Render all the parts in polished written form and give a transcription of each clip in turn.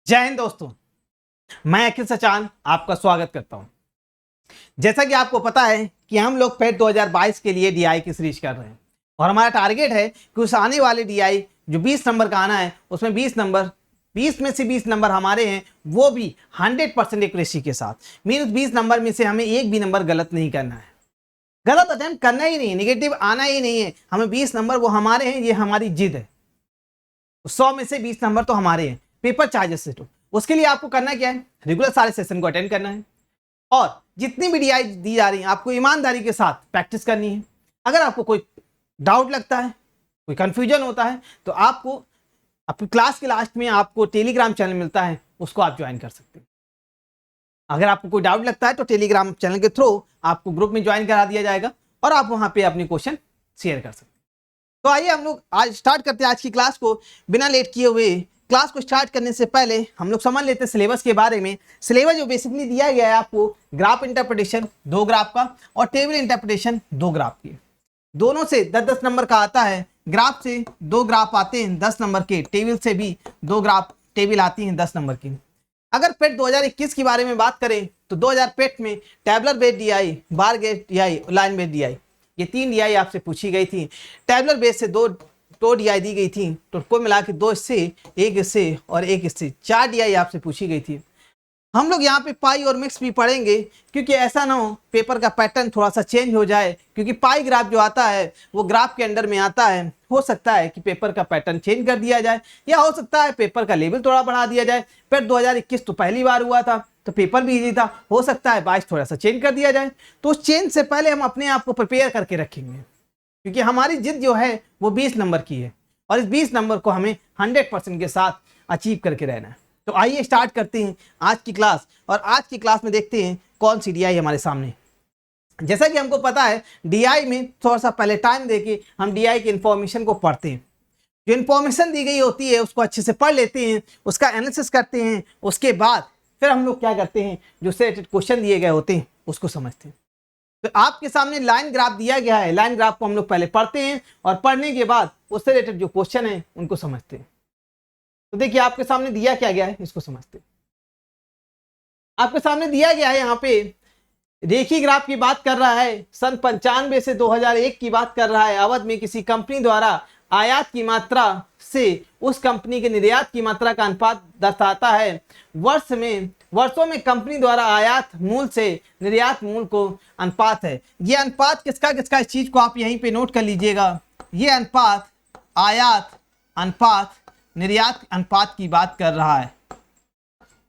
जय हिंद दोस्तों, मैं अखिल सचान आपका स्वागत करता हूं। जैसा कि आपको पता है कि हम लोग पेट 2022 के लिए डीआई की सीरीज कर रहे हैं और हमारा टारगेट है कि उस आने वाले डीआई जो 20 नंबर का आना है उसमें 20 में से 20 नंबर हमारे हैं, वो भी 100% एक्यूरेसी के साथ। मीन 20 नंबर में से हमें एक भी नंबर गलत नहीं करना है, गलत अटेम्प्ट करना ही नहीं, निगेटिव आना ही नहीं है। हमें 20 नंबर वो हमारे हैं, ये हमारी जिद है। 100 में से 20 नंबर तो हमारे हैं, पेपर चार्जेस से। तो उसके लिए आपको करना क्या है, रेगुलर सारे सेशन को अटेंड करना है और जितनी भी डीआई दी जा रही है आपको ईमानदारी के साथ प्रैक्टिस करनी है। अगर आपको कोई डाउट लगता है, कोई कंफ्यूजन होता है, तो आपको अपनी क्लास के लास्ट में आपको टेलीग्राम चैनल मिलता है, उसको आप ज्वाइन कर सकते हैं। अगर आपको कोई डाउट लगता है तो टेलीग्राम चैनल के थ्रू आपको ग्रुप में ज्वाइन करा दिया जाएगा और आप वहां पे अपनी क्वेश्चन शेयर कर सकते हैं। तो आइए हम लोग आज स्टार्ट करते हैं आज की क्लास को बिना लेट किए हुए। क्लास को स्टार्ट करने से पहले हम लोग समझ लेते हैं सिलेबस के बारे में। सिलेबस जो बेसिकली दिया गया है आपको, ग्राफ इंटरप्रिटेशन 2 ग्राफ का और टेबल इंटरप्रिटेशन 2 ग्राफ की, दोनों से 10-10 नंबर का आता है। ग्राफ से 2 ग्राफ आते हैं 10 नंबर के, टेबल से भी 2 ग्राफ टेबल आती हैं 10 नंबर की। अगर पेट 2021 के बारे में बात करें तो 2000 पेट में tabular based DI, bar based DI, line based DI, ये 3 डीआई आपसे पूछी गई थी। टैबलर बेस से दो डीआई दी गई थी, तो कुल मिला के 2 इससे, 1 इससे और 1 इससे, 4 डीआई आपसे पूछी गई थी। हम लोग यहाँ पे पाई और मिक्स भी पढ़ेंगे, क्योंकि ऐसा ना हो पेपर का पैटर्न थोड़ा सा चेंज हो जाए, क्योंकि पाई ग्राफ जो आता है वो ग्राफ के अंडर में आता है। हो सकता है कि पेपर का पैटर्न चेंज कर दिया जाए, या हो सकता है पेपर का लेवल थोड़ा बढ़ा दिया जाए। पेट 2021 तो पहली बार हुआ था तो पेपर भी इजी था, हो सकता है 22 थोड़ा सा चेंज कर दिया जाए। तो उस चेंज से पहले हम अपने आप को प्रिपेयर करके रखेंगे, क्योंकि हमारी जिद जो है वो 20 नंबर की है और इस 20 नंबर को हमें 100% के साथ अचीव करके रहना है। तो आइए स्टार्ट करते हैं आज की क्लास, और आज की क्लास में देखते हैं कौन सी डीआई हमारे सामने। जैसा कि हमको पता है डीआई में थोड़ा सा पहले टाइम देके हम डीआई की इंफॉर्मेशन को पढ़ते हैं। जो इंफॉर्मेशन दी गई होती है उसको अच्छे से पढ़ लेते हैं, उसका एनालिसिस करते हैं, उसके बाद फिर हम लोग क्या करते हैं, जो से क्वेश्चन दिए गए होते हैं उसको समझते हैं। तो आपके सामने लाइन ग्राफ दिया गया है, लाइन ग्राफ को हम लोग पहले पढ़ते हैं और पढ़ने के बाद उससे रिलेटेड जो क्वेश्चन है उनको समझते हैं। तो देखिए आपके सामने दिया क्या गया है, इसको समझते हैं। आपके सामने दिया गया है यहाँ पे रेखी ग्राफ की बात कर रहा है, सन 95 से 2001 की बात कर रहा है। अवध में किसी कंपनी द्वारा आयात की मात्रा से उस कंपनी के निर्यात की मात्रा का अनुपात दर्शाता है। वर्षों में कंपनी द्वारा आयात मूल से निर्यात मूल को अनुपात है। ये अनुपात किसका किसका, इस चीज को आप यहीं पे नोट कर लीजिएगा। ये अनुपात आयात अनुपात निर्यात अनुपात की बात कर रहा है,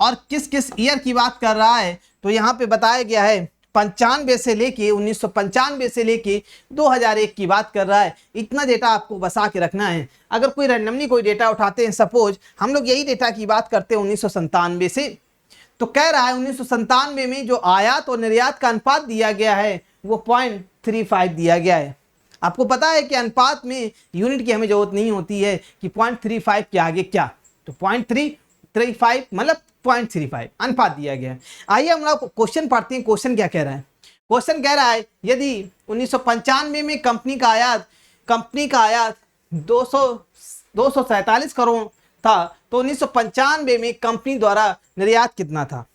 और किस किस ईयर की बात कर रहा है, तो यहाँ पे बताया गया है 95 से लेके 1995 से लेके 2001 की बात कर रहा है। इतना डेटा आपको बसा के रखना है। अगर कोई रैंडमली कोई डेटा उठाते हैं, सपोज हम लोग यही डेटा की बात करते हैं 1997 से, तो कह रहा है 1997 में जो आयात और निर्यात का अनुपात दिया गया है वो 0.35 दिया गया है। आपको पता है कि अनुपात में यूनिट की हमें जरूरत नहीं होती है कि 0.35 के आगे क्या, तो 0.335 मतलब 0.35 अनुपात दिया गया है। आइए हम लोग क्वेश्चन पढ़ते हैं। क्वेश्चन क्या कह रहा है? क्वेश्चन कह रहा है यदि 1995 में कंपनी का आयात 247 करोड़ था, तो 1995 में कंपनी द्वारा निर्यात कितना था?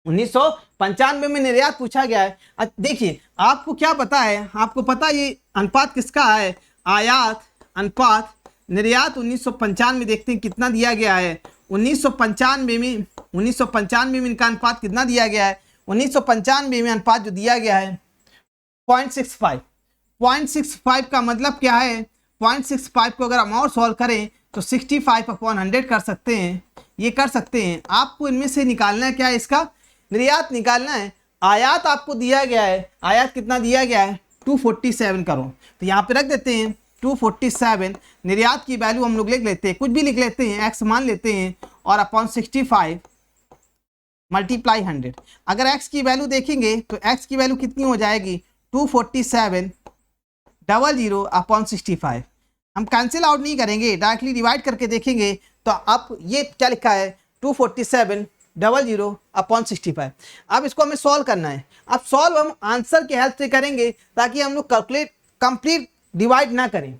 1995 में निर्यात पूछा गया है। देखिए आपको क्या पता है, आपको पता ये अनुपात किसका है, आयात अनुपात निर्यात। 1995 देखते हैं कितना दिया गया है। 1995 में इनका अनुपात कितना दिया गया है? 1995 में अनुपात जो दिया गया है 0.65। 0.65 का मतलब क्या है? 0.65 को अगर हम और सॉल्व करें तो 65/100 कर सकते हैं, ये कर सकते हैं। आपको इनमें से निकालना है क्या है, इसका निर्यात निकालना है। आयात आपको दिया गया है, आयात कितना दिया गया है? 247 करोड़। तो यहाँ पे रख देते हैं 247। निर्यात की वैल्यू हम लोग लिख लेते हैं, कुछ भी लिख लेते हैं, एक्स मान लेते हैं, और अपॉन 65 मल्टीप्लाई 100। अगर एक्स की वैल्यू देखेंगे तो एक्स की वैल्यू कितनी हो जाएगी? 247 अपॉन 65। हम कैंसिल आउट नहीं करेंगे, डायरेक्टली डिवाइड करके देखेंगे तो आप ये क्या लिखा है 247 अपॉन 65। अब इसको हमें सॉल्व करना है। अब सॉल्व हम आंसर की हेल्प से करेंगे ताकि हम लोग कैलकुलेट कंप्लीट डिवाइड ना करें।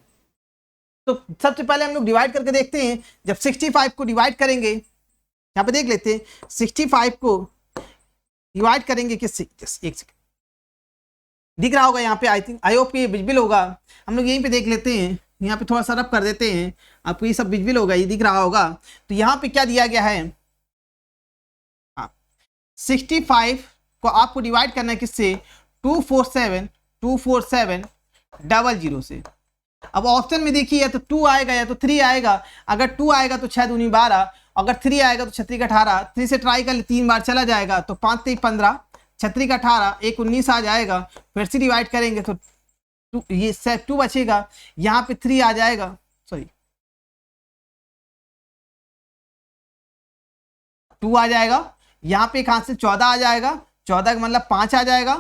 तो सबसे पहले हम लोग डिवाइड करके देखते हैं। जब 65 को डिवाइड करेंगे यहाँ पे देख लेते हैं 65 को डिवाइड करेंगे किससे, एक सेकंड दिख रहा होगा यहाँ पे, आई थिंक आई होप ये विजिबल होगा। हम लोग यहीं पे देख लेते हैं, यहाँ पे थोड़ा सा रब कर देते हैं, आपको ये सब विजिबल होगा, ये दिख रहा होगा। तो यहाँ पे क्या दिया गया है, 65 को आपको डिवाइड करना है किससे, 247,247,00 से। अब ऑप्शन में देखिए या तो 2 आएगा या तो 3 आएगा। अगर 2 आएगा तो 6 दूनी 12, अगर 3 आएगा तो 6 का 18, 3 से ट्राई कर ले 3 बार चला जाएगा तो 5 3 15, 6 का 18, 1 19 आ जाएगा। फिर से डिवाइड करेंगे तो 2, ये 2 बचेगा, यहाँ पे 3 आ जाएगा, सॉरी 2 आ जाएगा, यहाँ पे एक हाथ से 14 आ जाएगा, 14 का मतलब 5 आ जाएगा,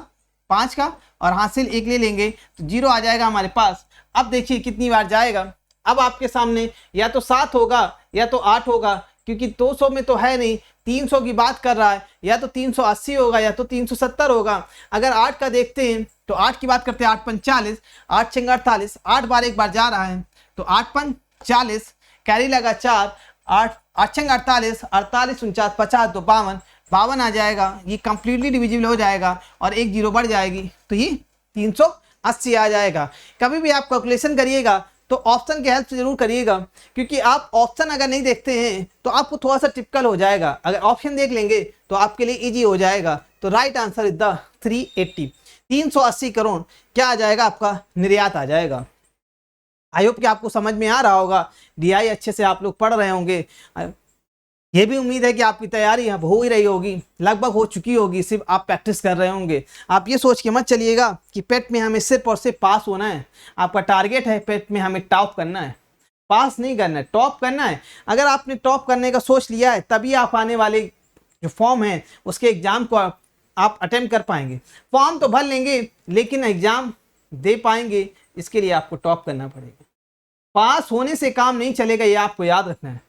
5 का, और हाथ से 1 ले लेंगे तो 0 आ जाएगा हमारे पास। अब देखिए कितनी बार जाएगा, अब आपके सामने या तो 7 होगा या तो 8 होगा, क्योंकि 200 में तो है नहीं, 300 की बात कर रहा है, या तो 380 होगा या तो 370 होगा। अगर 8 का देखते हैं तो 8 की बात करते हैं, 8 5 40, 8 6 48, 8 बार एक बार जा रहा है तो 8 5 40, कैरी लगा 4, 8 8 6 48, 48 49 50 तो 52 आ जाएगा, ये कंप्लीटली डिविजिबल हो जाएगा और एक 0 बढ़ जाएगी तो ये 380 आ जाएगा। कभी भी आप कैलकुलेशन करिएगा तो ऑप्शन की हेल्प से जरूर करिएगा, क्योंकि आप ऑप्शन अगर नहीं देखते हैं तो आपको थोड़ा सा टिपिकल हो जाएगा, अगर ऑप्शन देख लेंगे तो आपके लिए इजी हो जाएगा। तो right answer is the 380, 380 crore क्या आ जाएगा आपका, निर्यात आ जाएगा। आई होप कि आपको समझ में आ रहा होगा, डीआई अच्छे से आप लोग पढ़ रहे होंगे। ये भी उम्मीद है कि आपकी तैयारी अब हो ही रही होगी, लगभग हो चुकी होगी, सिर्फ आप प्रैक्टिस कर रहे होंगे। आप ये सोच के मत चलिएगा कि पेट में हमें सिर्फ और सिर्फ पास होना है। आपका टारगेट है पेट में हमें टॉप करना है, पास नहीं करना है, टॉप करना है। अगर आपने टॉप करने का सोच लिया है तभी आप आने वाले जो फॉर्म है उसके एग्जाम को आप अटेम्प्ट कर पाएंगे। फॉर्म तो भर लेंगे लेकिन एग्जाम दे पाएंगे, इसके लिए आपको टॉप करना पड़ेगा। पास होने से काम नहीं चलेगा, ये आपको याद रखना है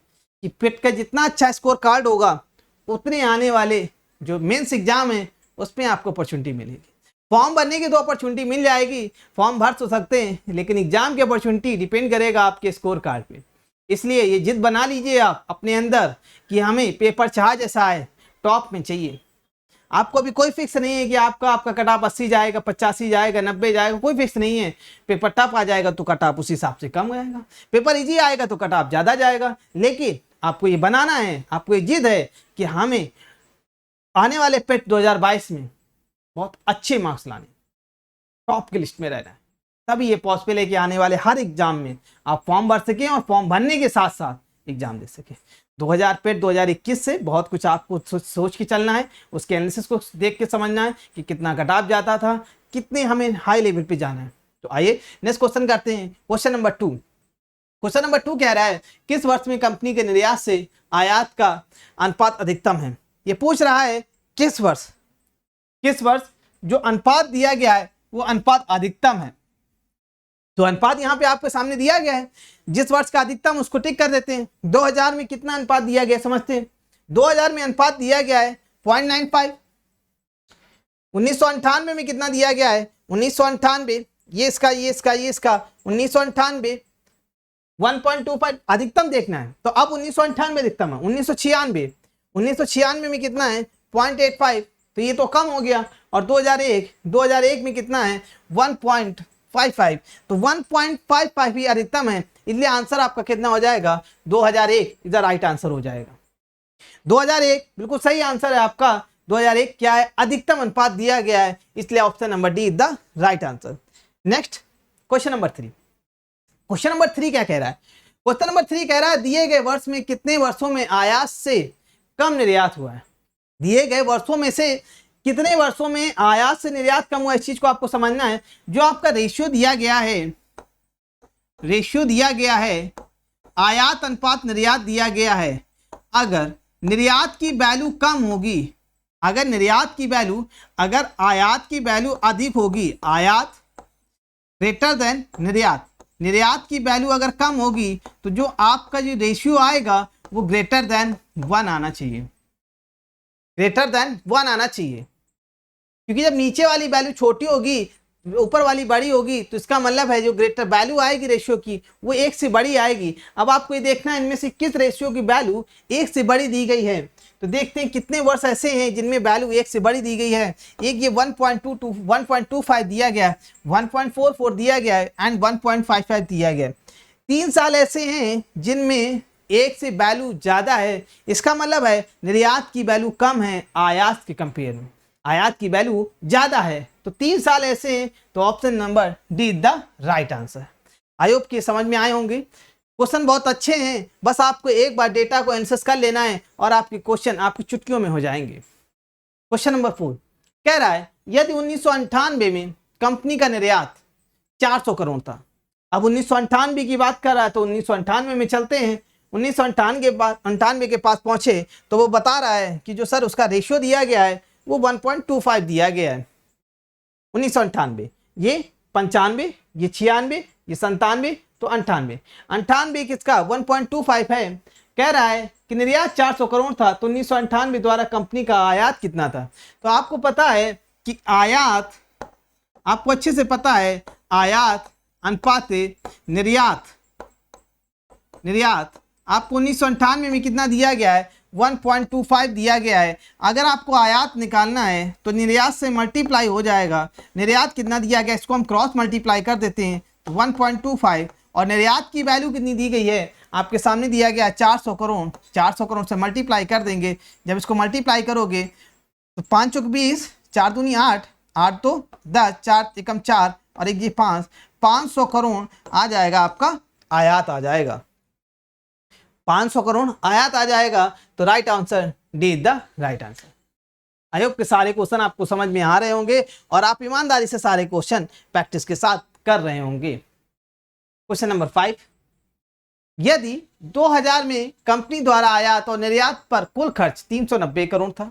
कि पेट का जितना अच्छा स्कोर कार्ड होगा उतने आने वाले जो मेंस एग्जाम है उसमें आपको अपॉर्चुनिटी मिलेगी। फॉर्म भरने की तो अपॉर्चुनिटी मिल जाएगी, फॉर्म भर तो सकते हैं, लेकिन एग्जाम की अपॉर्चुनिटी डिपेंड करेगा आपके स्कोर कार्ड पे। इसलिए ये जिद बना लीजिए आप अपने अंदर कि हमें पेपर चाह जैसा है, टॉप में चाहिए। आपको अभी कोई फिक्स नहीं है कि आपका कट ऑफ 80 जाएगा, 85 जाएगा, 90 जाएगा, कोई फिक्स नहीं है। पेपर टफ आ जाएगा तो कट ऑफ उस हिसाब से कम जाएगा, पेपर इजी आएगा तो कट ऑफ ज़्यादा जाएगा। लेकिन आपको ये बनाना है, आपको ये जिद है कि हमें आने वाले पेट 2022 में बहुत अच्छे मार्क्स लाने, टॉप की लिस्ट में रहना है, तभी ये पॉसिबल है कि आने वाले हर एग्जाम में आप फॉर्म भर सकें और फॉर्म भरने के साथ साथ एग्जाम दे सकें। 2021 से बहुत कुछ आपको सोच के चलना है, उसके एनालिसिस को देख के समझना है कि कितना कट ऑफ जाता था, कितने हमें हाई लेवल पे जाना है। तो आइए नेक्स्ट क्वेश्चन करते हैं। क्वेश्चन नंबर 2, क्वेश्चन नंबर 2 कह रहा है किस वर्ष में कंपनी के निर्यात से आयात का अनुपात अधिकतम है। ये पूछ रहा है किस वर्ष जो अनुपात दिया गया है वो अनुपात अधिकतम है। तो अनुपात यहाँ पे आपके सामने दिया गया है, जिस वर्ष का अधिकतम उसको टिक कर देते हैं। 2000 में कितना अनुपात दिया गया समझते हैं। 2000 में अनुपात दिया गया है 0.95। 1998 में कितना दिया गया है, 1998 ये इसका 1998 1.25 अधिकतम देखना है। तो अब 1998 अधिकतम है, 1996 में कितना है 0.85, तो ये तो कम हो गया। और 2001 में कितना है 1.55, तो 1.55 ही अधिकतम है, इसलिए आंसर आपका कितना हो जाएगा 2001 इधर राइट आंसर हो जाएगा। 2001 बिल्कुल सही आंसर है आपका। 2001 क्या है, अधिकतम अनुपात दिया गया है, इसलिए option number D is the right answer. Next question number 3। Question number 3 क्या कह रहा है, क्वेश्चन नंबर 3 कह रहा है दिए गए वर्ष में कितने वर्षों में आयात से कम निर्यात हुआ है। दिए गए वर्षों में से कितने वर्षों में आयात से निर्यात कम हुआ, इस चीज को आपको समझना है। जो आपका रेशियो दिया गया है आयात अनुपात निर्यात दिया गया है, अगर निर्यात की वैल्यू कम होगी, अगर आयात की वैल्यू अधिक होगी, आयात ग्रेटर देन निर्यात की वैल्यू अगर कम होगी तो जो आपका जो रेशियो आएगा वो ग्रेटर देन 1 आना चाहिए, क्योंकि जब नीचे वाली वैल्यू छोटी होगी ऊपर वाली बड़ी होगी तो इसका मतलब है जो ग्रेटर वैल्यू आएगी रेशियो की वो 1 से बड़ी आएगी। अब आपको ये देखना है इनमें से किस रेशियो की वैल्यू 1 से बड़ी दी गई है। तो देखते हैं कितने वर्ड्स ऐसे हैं जिनमें वैल्यू 1 से बड़ी दी गई है। एक ये 1.25 दिया गया, 1.44 दिया गया है एंड 1.55 दिया गया। 3 साल ऐसे हैं जिनमें 1 से वैल्यू ज़्यादा है। इसका मतलब है निर्यात की वैल्यू कम है आयात के कंपेयर में, आयात की वैल्यू ज़्यादा है। तो 3 साल ऐसे हैं, तो option number D is the right answer. I hope कि समझ में आए होंगे। क्वेश्चन बहुत अच्छे हैं, बस आपको एक बार डेटा को एनालिसिस कर लेना है और आपके क्वेश्चन आपकी चुटकियों में हो जाएंगे। क्वेश्चन नंबर 4 कह रहा है यदि 1998 में कंपनी का निर्यात 400 करोड़ था। अब 1998 की बात कर रहा है तो 1998 में चलते हैं। 1998 के पास पहुंचे तो वो बता रहा है कि जो सर उसका रेशियो दिया गया है वो 1.25 दिया गया है। 1998, ये 95, ये 96, ये 97, तो 98 किसका 1.25 है। कह रहा है कि निर्यात 400 करोड़ था तो 1998 द्वारा कंपनी का आयात कितना था। तो आपको पता है कि आयात, आपको अच्छे से पता है आयात अनुपात निर्यात, निर्यात आपको 1998 में कितना दिया गया है 1.25 दिया गया है। अगर आपको आयात निकालना है तो निर्यात से मल्टीप्लाई हो जाएगा। निर्यात कितना दिया गया इसको हम क्रॉस मल्टीप्लाई कर देते हैं तो 1.25 और निर्यात की वैल्यू कितनी दी गई है आपके सामने दिया गया 400 करोड़। 400 करोड़ से मल्टीप्लाई कर देंगे। जब इसको मल्टीप्लाई करोगे तो 5 चौक 20, 4 दूनी 8, 8 तो 10, 4 एकम 4 और 1 जी 5, 500 करोड़ आ जाएगा आपका आयात आ जाएगा। 500 करोड़ आयात आ जाएगा। तो right answer D is the right answer. I hope के सारे क्वेश्चन आपको समझ में आ रहे होंगे और आप ईमानदारी से सारे क्वेश्चन प्रैक्टिस के साथ कर रहे होंगे। क्वेश्चन नंबर 5 यदि 2000 में कंपनी द्वारा आयात और निर्यात पर कुल खर्च 390 करोड़ था।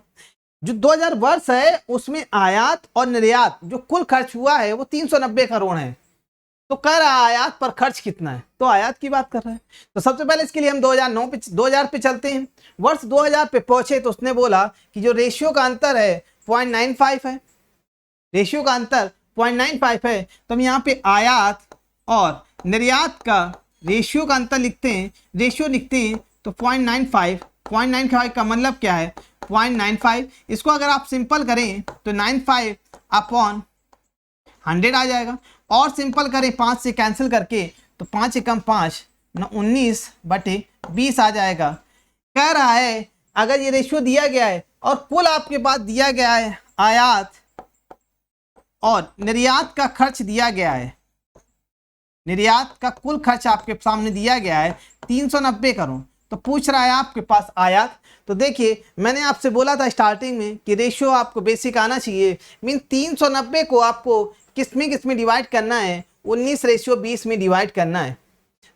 जो 2000 वर्ष है उसमें आयात और निर्यात जो कुल खर्च हुआ है वो 390 करोड़ है। तो कह रहा है आयात पर खर्च कितना है, तो आयात की बात कर रहा है। तो सबसे पहले इसके लिए हम 2000 पे चलते हैं। वर्ष 2000 पे पहुंचे तो उसने बोला कि जो रेशियो का अंतर है 0.95 है, रेशियो का अंतर 0.95 है। तो हम यहाँ पे आयात और निर्यात का रेशियो का अंतर लिखते हैं, रेशियो लिखते हैं तो 0.95 का मतलब क्या है 0.95। इसको अगर आप सिंपल करें तो 95 अपॉन 100 आ जाएगा और सिंपल करें 5 से कैंसिल करके तो 5 एकम 5 19/20 आ जाएगा। कह रहा है अगर ये रेशियो दिया गया है और कुल आपके पास दिया गया है आयात और निर्यात का खर्च दिया गया है, निर्यात का कुल खर्च आपके सामने दिया गया है 390 करोड़। तो पूछ रहा है आपके पास आयात। तो देखिए मैंने आपसे बोला था स्टार्टिंग में कि रेशियो आपको बेसिक आना चाहिए। मीन 390 को आपको किस में डिवाइड करना है 19/20 में डिवाइड करना है।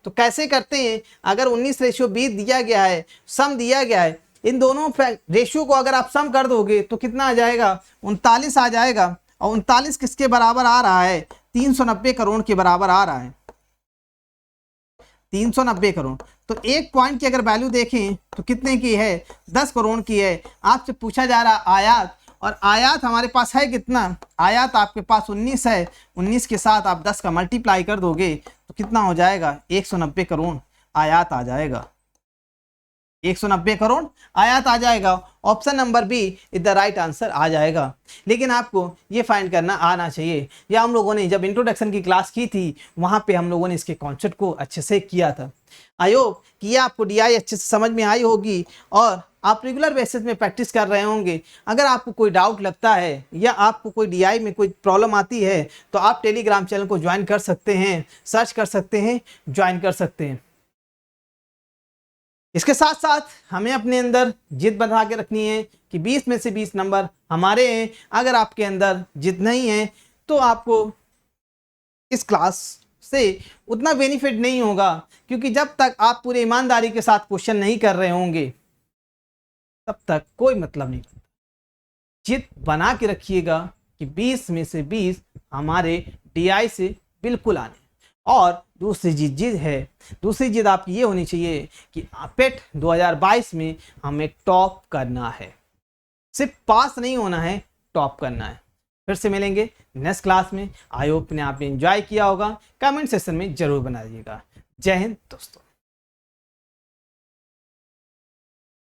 तो कैसे करते हैं, अगर 19/20 दिया गया है, सम दिया गया है, इन दोनों रेशियो को अगर आप सम कर दोगे तो कितना आ जाएगा 39 आ जाएगा। और 39 किसके बराबर आ रहा है 390 करोड़ के बराबर आ रहा है 390 करोड़। तो एक पॉइंट की अगर वैल्यू देखें तो कितने की है 10 करोड़ की है। आपसे पूछा जा रहा आयात, और आयात हमारे पास है कितना, आयात आपके पास 19 है। 19 के साथ आप 10 का मल्टीप्लाई कर दोगे तो कितना हो जाएगा 190 करोड़ आयात आ जाएगा। 190 करोड़ आयात आ जाएगा। Option number B is the right answer आ जाएगा। लेकिन आपको ये फाइंड करना आना चाहिए। या हम लोगों ने जब इंट्रोडक्शन की क्लास की थी वहाँ पे हम लोगों ने इसके कॉन्सेप्ट को अच्छे से किया था। आई होप कि ये आपको डीआई अच्छे से समझ में आई होगी और आप रेगुलर बेसिस में प्रैक्टिस कर रहे होंगे। अगर आपको कोई डाउट लगता है या आपको कोई डीआई में कोई प्रॉब्लम आती है तो आप टेलीग्राम चैनल को ज्वाइन कर सकते हैं, सर्च कर सकते हैं, ज्वाइन कर सकते हैं। इसके साथ साथ हमें अपने अंदर जिद बना के रखनी है कि 20 में से 20 नंबर हमारे हैं। अगर आपके अंदर जिद नहीं है तो आपको इस क्लास से उतना बेनिफिट नहीं होगा, क्योंकि जब तक आप पूरे ईमानदारी के साथ क्वेश्चन नहीं कर रहे होंगे तब तक कोई मतलब नहीं। जिद बना के रखिएगा कि 20 में से 20 हमारे डीआई से बिल्कुल आने। और दूसरी जिद आपकी ये होनी चाहिए कि पेट 2022 में हमें टॉप करना है। सिर्फ पास नहीं होना है, टॉप करना है। फिर से मिलेंगे नेक्स्ट क्लास में। आई होप ने आपने एंजॉय किया होगा। कमेंट सेक्शन में जरूर बना दीजिएगा। जय हिंद दोस्तों।